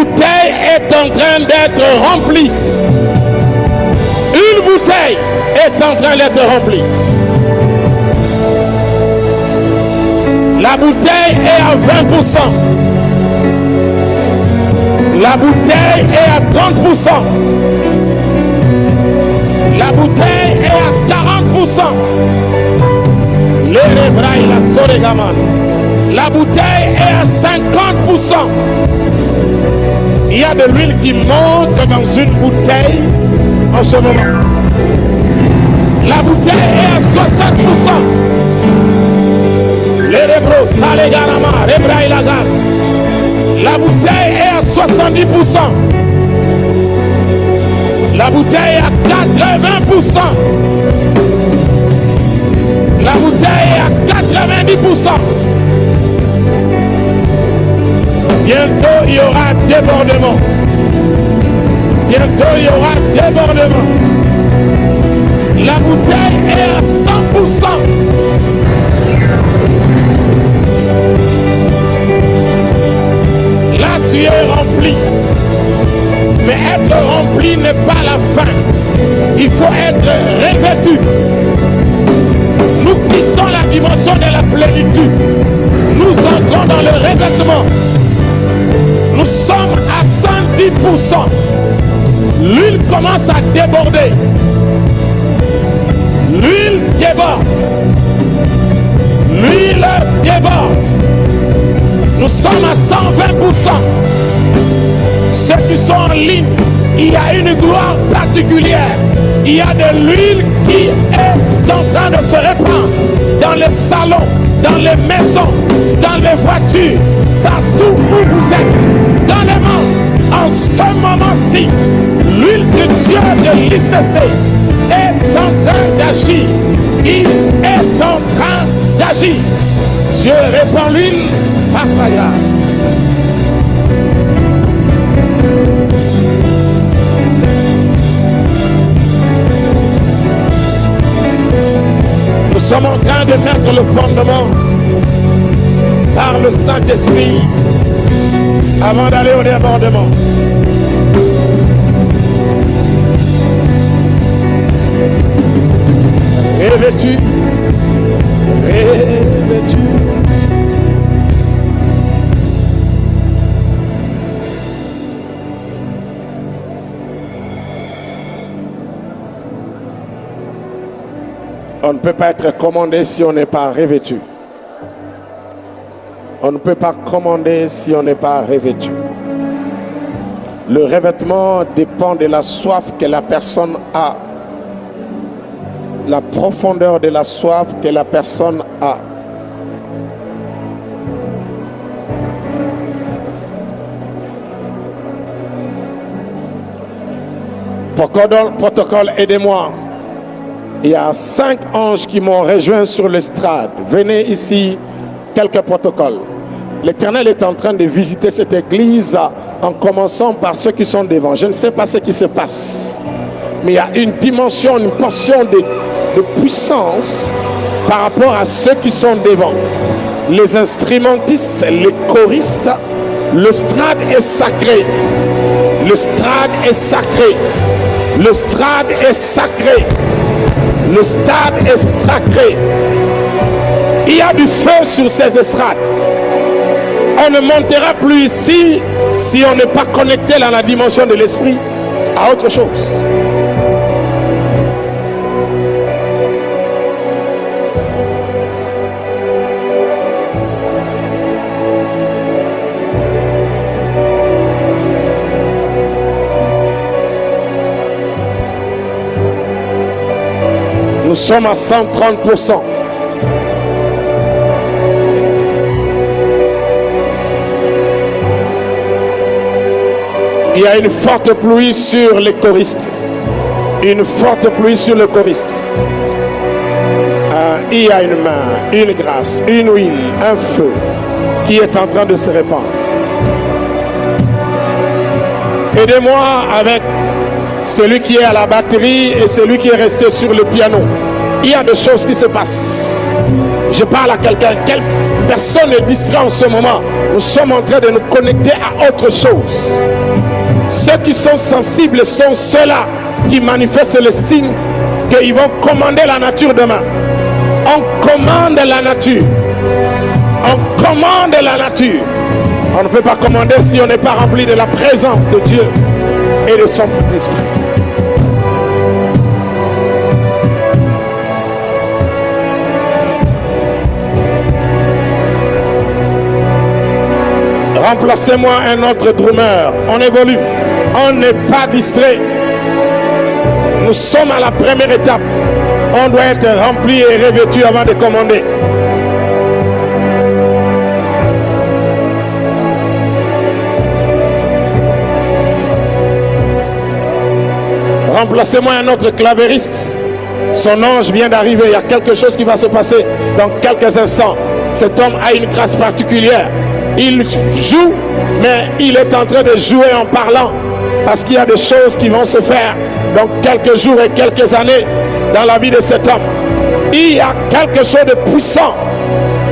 bouteille est en train d'être remplie. Une bouteille est en train d'être remplie. La bouteille est à 20%. La bouteille est à 30%. La bouteille est à 40%. La bouteille est à 50%. Il y a de l'huile qui monte dans une bouteille en ce moment. La bouteille est à 60%. La bouteille est à 70%. La bouteille est à 80%. La bouteille est à 90%. Bientôt il y aura débordement. Bientôt il y aura débordement. La bouteille est à 100%. Là tu es rempli. Mais être rempli n'est pas la fin. Il faut être revêtu. Nous quittons la dimension de la plénitude. Nous entrons dans le revêtement. Nous sommes à 110%. L'huile commence à déborder. L'huile déborde. L'huile déborde. Nous sommes à 120%. Ceux qui sont en ligne, il y a une gloire particulière. Il y a de l'huile qui est en train de se répandre dans les salons, dans les maisons, dans les voitures, partout où vous êtes, dans les mondes. En ce moment-ci, l'huile de Dieu de l'ICC est en train d'agir. Il est en train d'agir. Dieu répand l'huile par sa grâce. Nous sommes en train de mettre le fondement par le Saint-Esprit avant d'aller au débordement. Revêtu, revêtu. On ne peut pas être commandé si on n'est pas revêtu. On ne peut pas commander si on n'est pas revêtu. Le revêtement dépend de la soif que la personne a. La profondeur de la soif que la personne a. Protocole, aidez-moi. Il y a 5 anges qui m'ont rejoint sur l'estrade. Venez ici, quelques protocoles. L'Éternel est en train de visiter cette église en commençant par ceux qui sont devant. Je ne sais pas ce qui se passe, mais il y a une dimension, une portion de puissance par rapport à ceux qui sont devant. Les instrumentistes, les choristes, le strade est sacré. Le strade est sacré. Le strade est sacré. Le stade est sacré. Il y a du feu sur ces estrades. On ne montera plus ici si on n'est pas connecté dans la dimension de l'esprit à autre chose. Nous sommes à 130%. Il y a une forte pluie sur les choristes. Une forte pluie sur le choriste. Il y a une main, une grâce, une huile, un feu qui est en train de se répandre. Aidez-moi avec celui qui est à la batterie et celui qui est resté sur le piano. Il y a des choses qui se passent. Je parle à quelqu'un. Quelle personne est distrait en ce moment? Nous sommes en train de nous connecter à autre chose. Ceux qui sont sensibles sont ceux-là qui manifestent le signe qu'ils vont commander la nature demain. On commande la nature. On commande la nature. On ne peut pas commander si on n'est pas rempli de la présence de Dieu et de son esprit. Remplacez-moi un autre drummer. On évolue. On n'est pas distrait. Nous sommes à la première étape. On doit être rempli et revêtu avant de commander. Remplacez-moi un autre clavériste. Son ange vient d'arriver. Il y a quelque chose qui va se passer dans quelques instants. Cet homme a une grâce particulière. Il joue, mais il est en train de jouer en parlant. Parce qu'il y a des choses qui vont se faire dans quelques jours et quelques années dans la vie de cet homme. Il y a quelque chose de puissant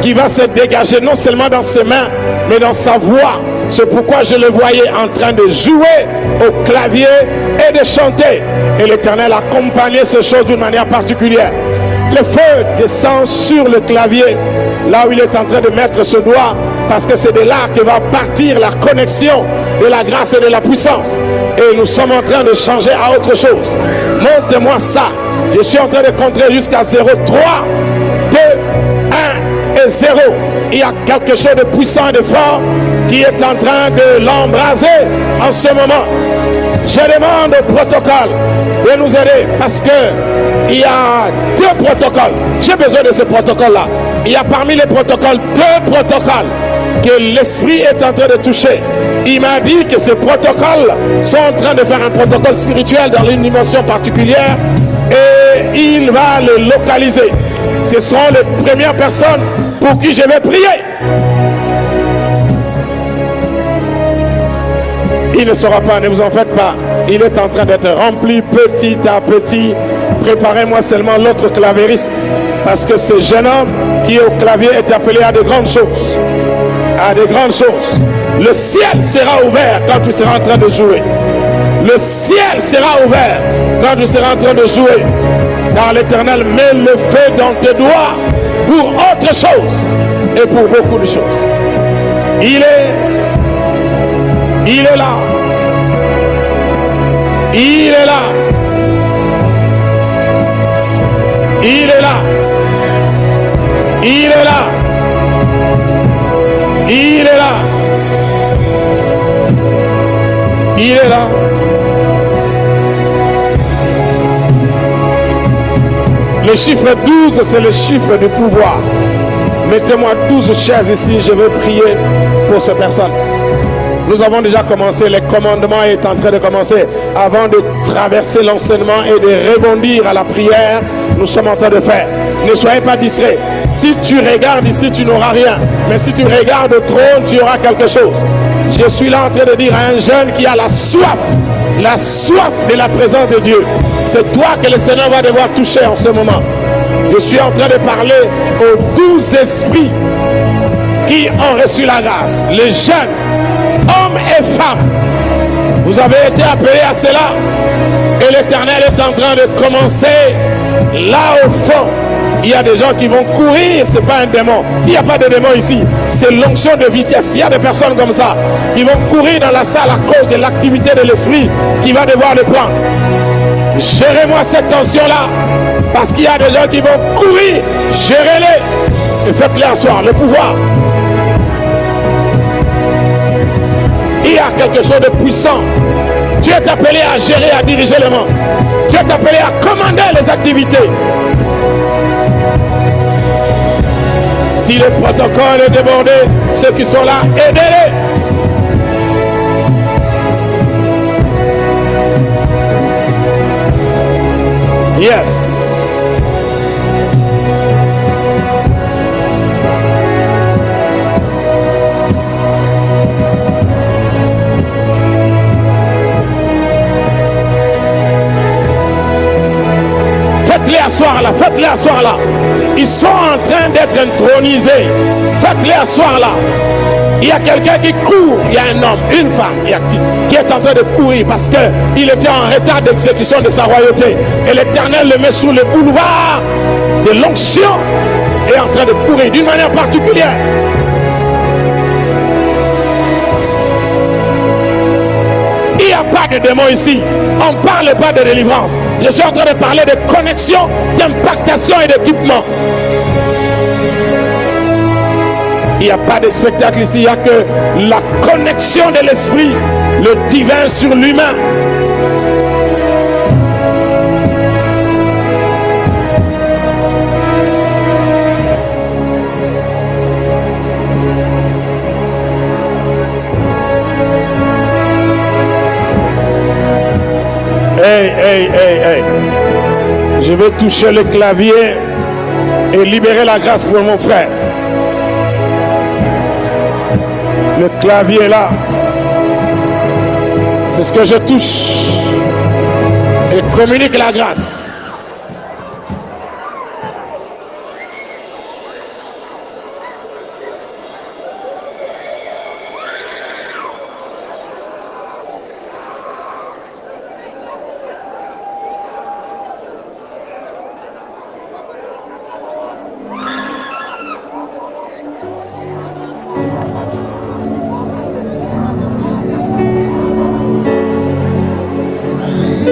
qui va se dégager, non seulement dans ses mains, mais dans sa voix. C'est pourquoi je le voyais en train de jouer au clavier et de chanter. Et l'Éternel accompagnait ces choses d'une manière particulière. Le feu descend sur le clavier, là où il est en train de mettre ce doigt, parce que c'est de là que va partir la connexion de la grâce et de la puissance. Et nous sommes en train de changer à autre chose. Montre-moi ça. Je suis en train de compter jusqu'à 0, 3, 2, 1 et 0. Il y a quelque chose de puissant et de fort qui est en train de l'embraser en ce moment. Je demande au protocole de nous aider parce que il y a 2 protocoles. J'ai besoin de ce protocole-là. Il y a parmi les protocoles 2 protocoles que l'esprit est en train de toucher. Il m'a dit que ces protocoles sont en train de faire un protocole spirituel dans une dimension particulière et il va le localiser. Ce sont les premières personnes pour qui je vais prier. Il ne saura pas, ne vous en faites pas. Il est en train d'être rempli petit à petit. Préparez-moi seulement l'autre clavériste. Parce que ce jeune homme qui est au clavier est appelé à de grandes choses. À de grandes choses. Le ciel sera ouvert quand tu seras en train de jouer. Le ciel sera ouvert quand tu seras en train de jouer. Car l'Éternel met le feu dans tes doigts pour autre chose. Et pour beaucoup de choses. Il est là. Il est là. Il est là. Il est là. Il est là. Il est là. Le chiffre 12, c'est le chiffre du pouvoir. Mettez-moi 12 chaises ici, je vais prier pour ces personnes. Nous avons déjà commencé, les commandements est en train de commencer. Avant de traverser l'enseignement et de rebondir à la prière, nous sommes en train de faire. Ne soyez pas distraits. Si tu regardes ici, tu n'auras rien. Mais si tu regardes au trône, tu auras quelque chose. Je suis là en train de dire à un jeune qui a la soif de la présence de Dieu. C'est toi que le Seigneur va devoir toucher en ce moment. Je suis en train de parler aux 12 esprits qui ont reçu la grâce. Les jeunes, hommes et femmes, vous avez été appelés à cela. Et l'Éternel est en train de commencer là au fond. Il y a des gens qui vont courir, ce n'est pas un démon. Il n'y a pas de démon ici. C'est l'onction de vitesse. Il y a des personnes comme ça qui vont courir dans la salle à cause de l'activité de l'esprit qui va devoir le prendre. Gérez-moi cette tension-là. Parce qu'il y a des gens qui vont courir. Gérez-les. Et faites-les asseoir. Le pouvoir. Il y a quelque chose de puissant. Tu es appelé à gérer, à diriger les mains. Tu es appelé à commander les activités. Si le protocole est débordé, ceux qui sont là, aidez-les. Yes. Faites-les asseoir là, faites-les asseoir là. Ils sont en en train d'être intronisés. Faites-les asseoir là. Il y a quelqu'un qui court, il y a un homme, une femme qui est en train de courir parce qu'il était en retard d'exécution de sa royauté. Et l'Éternel le met sur le boulevard de l'onction et est en train de courir d'une manière particulière. Il n'y a pas de démon ici. On ne parle pas de délivrance. Je suis en train de parler de connexion, d'impactation et d'équipement. Il n'y a pas de spectacle ici, il n'y a que la connexion de l'esprit, le divin sur l'humain. Hey. Je vais toucher le clavier et libérer la grâce pour mon frère. Le clavier là, c'est ce que je touche et communique la grâce.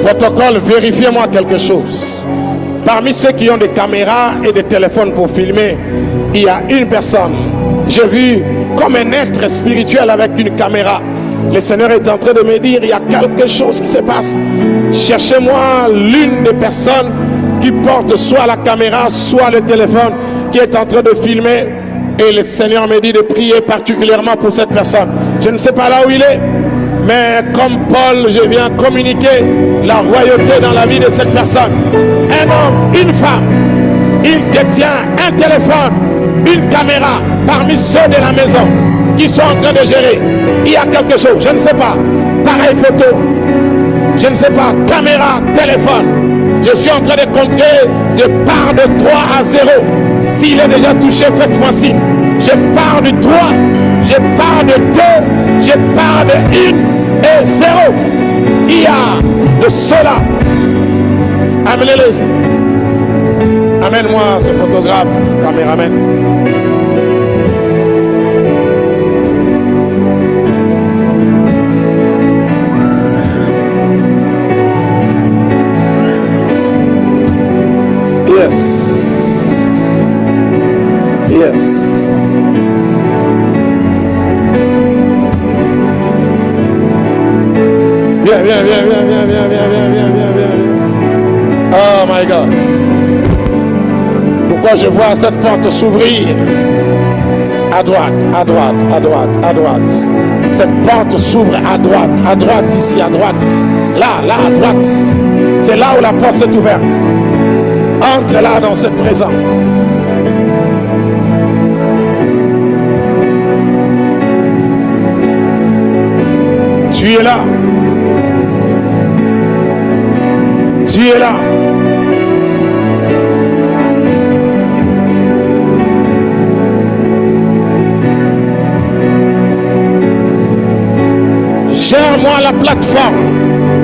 Protocole, vérifiez-moi quelque chose. Parmi ceux qui ont des caméras et des téléphones pour filmer, il y a une personne. J'ai vu comme un être spirituel avec une caméra. Le Seigneur est en train de me dire, il y a quelque chose qui se passe. Cherchez-moi l'une des personnes qui porte soit la caméra, soit le téléphone, qui est en train de filmer. Et le Seigneur me dit de prier particulièrement pour cette personne. Je ne sais pas là où il est. Mais comme Paul, je viens communiquer la royauté dans la vie de cette personne. Un homme, une femme, il détient un téléphone, une caméra parmi ceux de la maison qui sont en train de gérer. Il y a quelque chose, je ne sais pas. Pareil photo, je ne sais pas. Caméra, téléphone. Je suis en train de compter de part de 3 à 0. S'il est déjà touché, faites-moi signe. Je pars du 3, je pars de 2, je pars de 1 et 0. Il y a de cela. Amenez-les. Amène-moi ce photographe, caméraman. Yes. Yes. Viens. Oh my God. Pourquoi je vois cette porte s'ouvrir? À droite. Cette porte s'ouvre à droite, ici, à droite. Là, à droite. C'est là où la porte s'est ouverte. Entre là dans cette présence. Tu es là. Tu es là. Gère-moi la plateforme.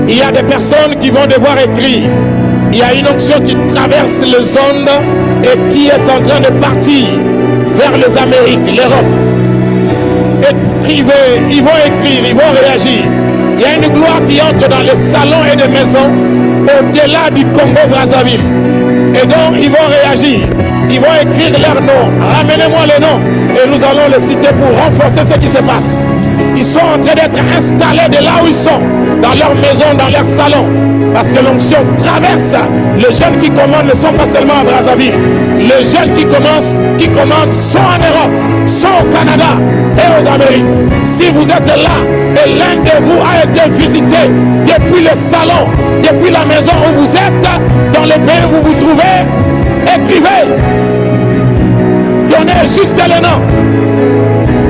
Il y a des personnes qui vont devoir écrire. Il y a une onction qui traverse les ondes et qui est en train de partir vers les Amériques, l'Europe. Écrivez, ils vont écrire, ils vont réagir. Il y a une gloire qui entre dans les salons et les maisons au-delà du Congo-Brazzaville. Et donc, ils vont réagir. Ils vont écrire leur nom. Ramenez-moi les noms. Et nous allons les citer pour renforcer ce qui se passe. Ils sont en train d'être installés de là où ils sont. Dans leur maison, dans leur salon. Parce que l'onction traverse. Les jeunes qui commandent ne sont pas seulement à Brazzaville. Les jeunes qui commandent sont en Europe, sont au Canada et aux Amériques. Si vous êtes là et l'un de vous a été visité depuis le salon, depuis la maison où vous êtes, dans le pays où vous vous trouvez, écrivez. Donnez juste le nom.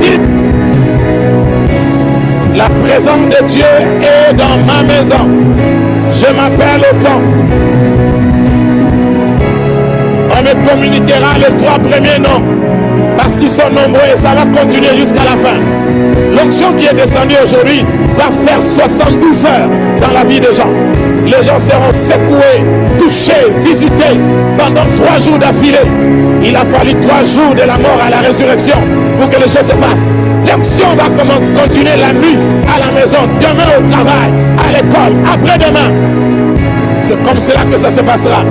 Dites. La présence de Dieu est dans ma maison. Je m'appelle autant. On me communiquera les 3 premiers noms. Parce qu'ils sont nombreux et ça va continuer jusqu'à la fin. L'onction qui est descendue aujourd'hui va faire 72 heures dans la vie des gens. Les gens seront secoués, touchés, visités pendant 3 jours d'affilée. Il a fallu 3 jours de la mort à la résurrection pour que les choses se passent. L'onction va continuer la nuit à la maison, demain au travail, à l'école, après-demain. C'est comme cela que ça se passera.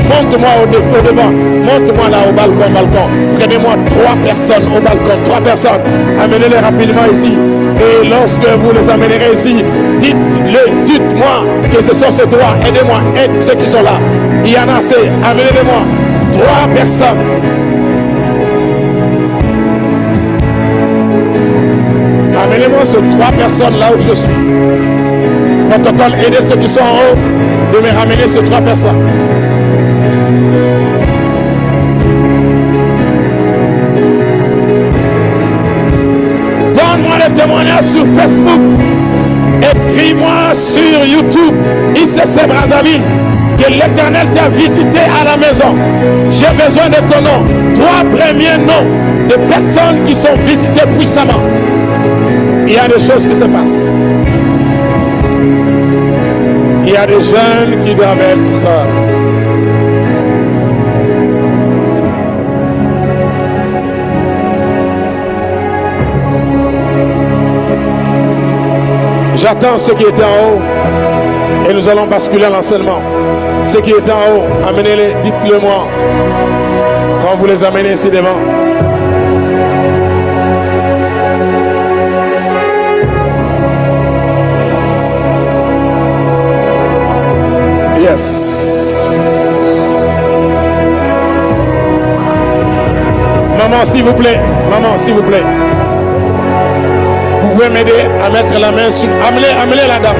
Monte-moi au devant, monte-moi là au balcon. Prenez-moi 3 personnes au balcon, 3 personnes. Amenez-les rapidement ici. Et lorsque vous les amènerez ici, dites-moi que ce sont ces 3. Aidez-moi, aide ceux qui sont là. Il y en a assez. Amenez-les-moi 3 personnes. Amenez-moi ces 3 personnes là où je suis. Protocole, aidez ceux qui sont en haut de me ramener ces 3 personnes. Donne-moi les témoignages sur Facebook. Écris-moi sur YouTube. ICC Brazzaville. Que l'Éternel t'a visité à la maison. J'ai besoin de ton nom. 3 premiers noms de personnes qui sont visitées puissamment. Il y a des choses qui se passent. Il y a des jeunes qui doivent être j'attends ceux qui étaient en haut et nous allons basculer l'enseignement. Ceux qui étaient en haut, amenez-les, dites-le moi quand vous les amenez ici devant. Yes. Maman, s'il vous plaît. Maman, s'il vous plaît. Vous pouvez m'aider à mettre la main sur... Amenez la dame.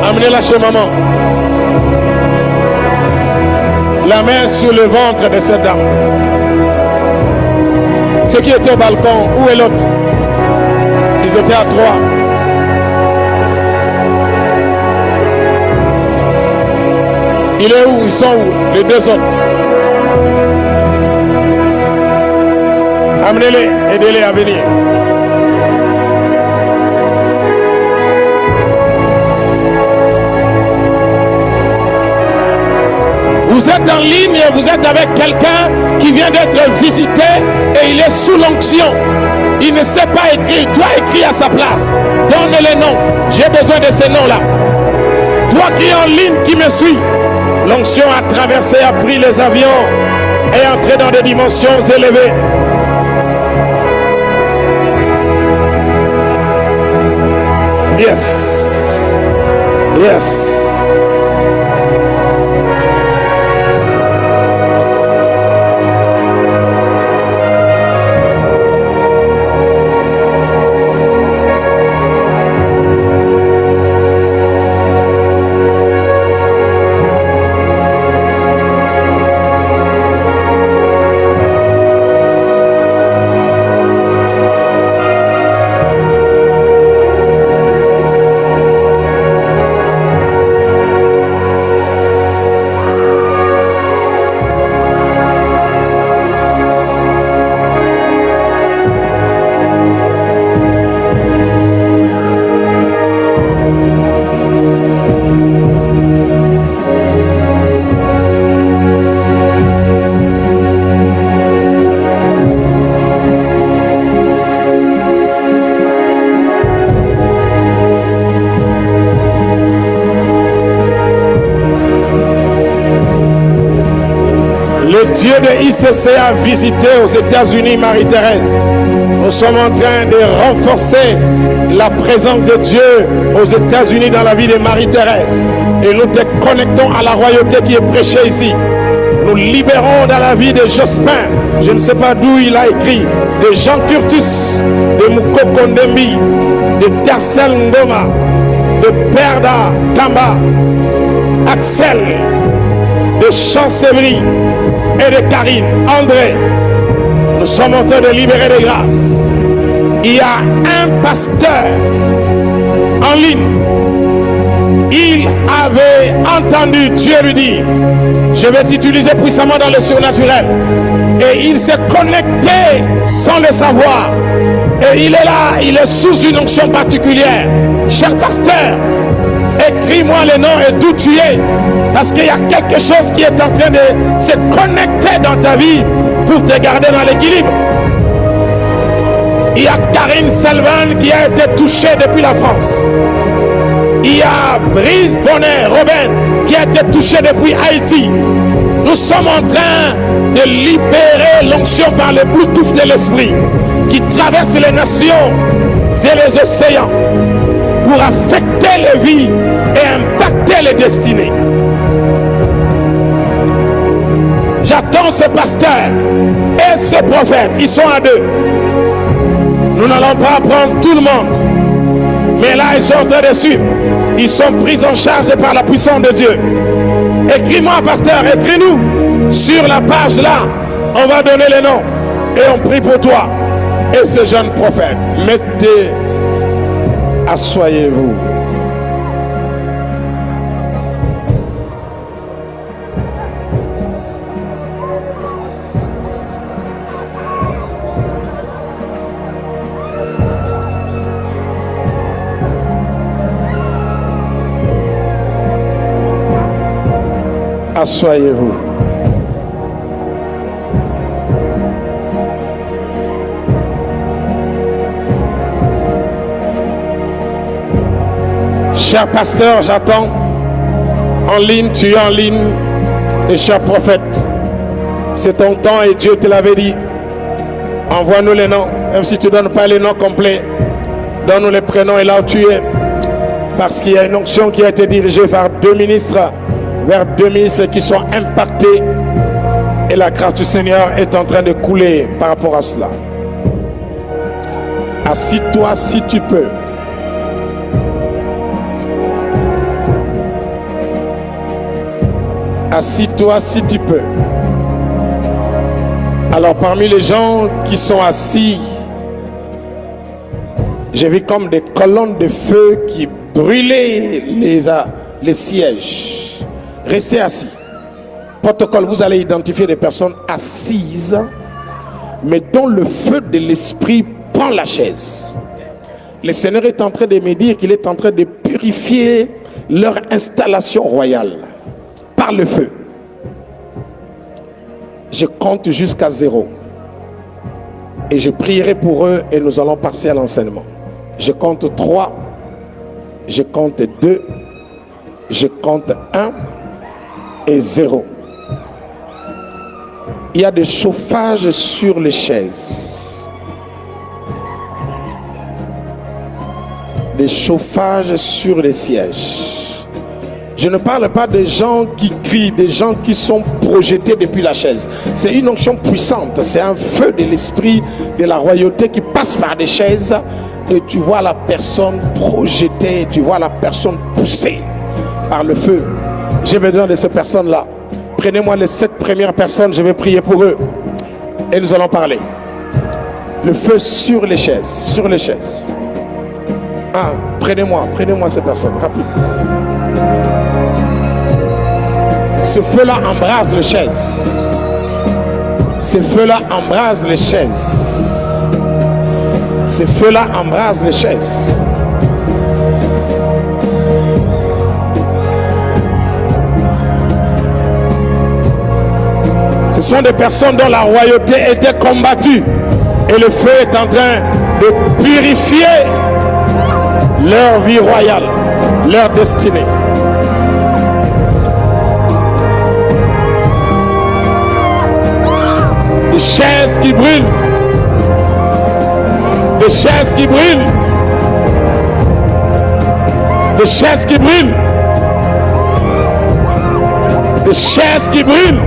Amenez-la chez maman. La main sur le ventre de cette dame. Ceux qui étaient au balcon, où est l'autre? Ils étaient à 3. Il est où? Ils sont où? Les 2 autres. Amenez-les, aidez-les à venir. Vous êtes en ligne et vous êtes avec quelqu'un qui vient d'être visité et il est sous l'onction. Il ne sait pas écrire. Toi, écris à sa place. Donne les noms. J'ai besoin de ces noms-là. Toi qui es en ligne, qui me suis. L'onction a traversé, a pris les avions et est entré dans des dimensions élevées. Yes. Yes. Le Dieu de ICC a visité aux États-Unis Marie-Thérèse. Nous sommes en train de renforcer la présence de Dieu aux États-Unis dans la vie de Marie-Thérèse. Et nous te connectons à la royauté qui est prêchée ici. Nous libérons dans la vie de Jospin, je ne sais pas d'où il a écrit, de Jean Curtus, de Moukoko Ndembi, de Tassel Ngoma, de Perda Tamba, Axel, de Chancevry et de Karine, André. Nous sommes en train de libérer des grâces. Il y a un pasteur en ligne il avait entendu Dieu lui dire, je vais t'utiliser puissamment dans le surnaturel. Et il s'est connecté sans le savoir. Et il est là, il est sous une onction particulière. Cher pasteur, écris-moi le nom et d'où tu es. Parce qu'il y a quelque chose qui est en train de se connecter dans ta vie pour te garder dans l'équilibre. Il y a Karine Salvan qui a été touchée depuis la France. Il y a Brice Bonnet, Robin, qui a été touché depuis Haïti. Nous sommes en train de libérer l'onction par le Bluetooth de l'esprit qui traverse les nations et les océans pour affecter les vies et impacter les destinées. J'attends ce pasteur et ce prophète. Ils sont à deux. Nous n'allons pas prendre tout le monde. Mais là, ils sont en train de suivre. Ils sont pris en charge par la puissance de Dieu. Écris-moi, pasteur, écris-nous. Sur la page là, on va donner les noms. Et on prie pour toi. Et ce jeune prophète. Mettez, asseyez-vous. Asseyez-vous. Cher pasteur, j'attends. En ligne, tu es en ligne. Et cher prophète, c'est ton temps et Dieu te l'avait dit. Envoie-nous les noms. Même si tu ne donnes pas les noms complets, donne-nous les prénoms et là où tu es. Parce qu'il y a une onction qui a été dirigée vers deux ministres qui sont impactés et la grâce du Seigneur est en train de couler par rapport à cela. Assis-toi si tu peux. Assis-toi si tu peux. Alors parmi les gens qui sont assis, j'ai vu comme des colonnes de feu qui brûlaient les sièges. Restez assis. Protocole, vous allez identifier des personnes assises, mais dont le feu de l'esprit prend la chaise. Le Seigneur est en train de me dire qu'il est en train de purifier leur installation royale par le feu. Je compte jusqu'à 0. Et je prierai pour eux et nous allons passer à l'enseignement. Je compte 3. Je compte 2. Je compte 1. Et 0. Il y a des chauffages sur les chaises. Des chauffages sur les sièges. Je ne parle pas des gens qui crient, des gens qui sont projetés depuis la chaise. C'est une onction puissante. C'est un feu de l'esprit de la royauté qui passe par des chaises et tu vois la personne projetée, tu vois la personne poussée par le feu. J'ai besoin de ces personnes-là. Prenez-moi les 7 premières personnes, je vais prier pour eux. Et nous allons parler. Le feu sur les chaises, sur les chaises. Ah, prenez-moi ces personnes, rapide. Ce feu-là embrase les chaises. Ce feu-là embrase les chaises. Ce feu-là embrase les chaises. Ce sont des personnes dont la royauté était combattue. Et le feu est en train de purifier leur vie royale, leur destinée. Des chaises qui brûlent. Des chaises qui brûlent. Des chaises qui brûlent. Des chaises qui brûlent.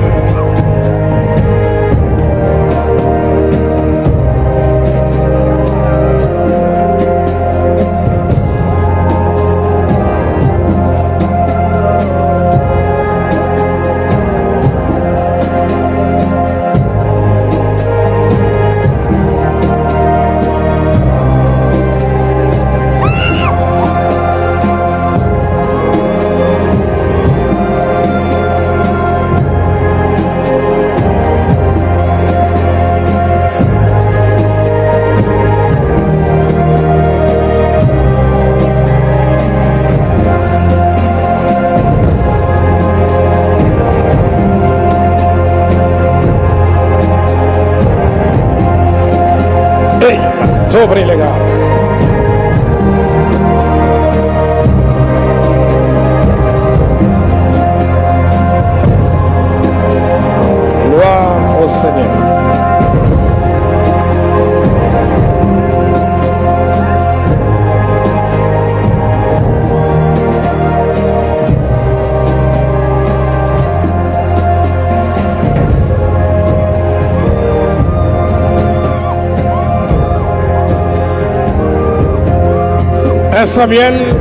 Tobre les gars. Gloire au Seigneur. Samuel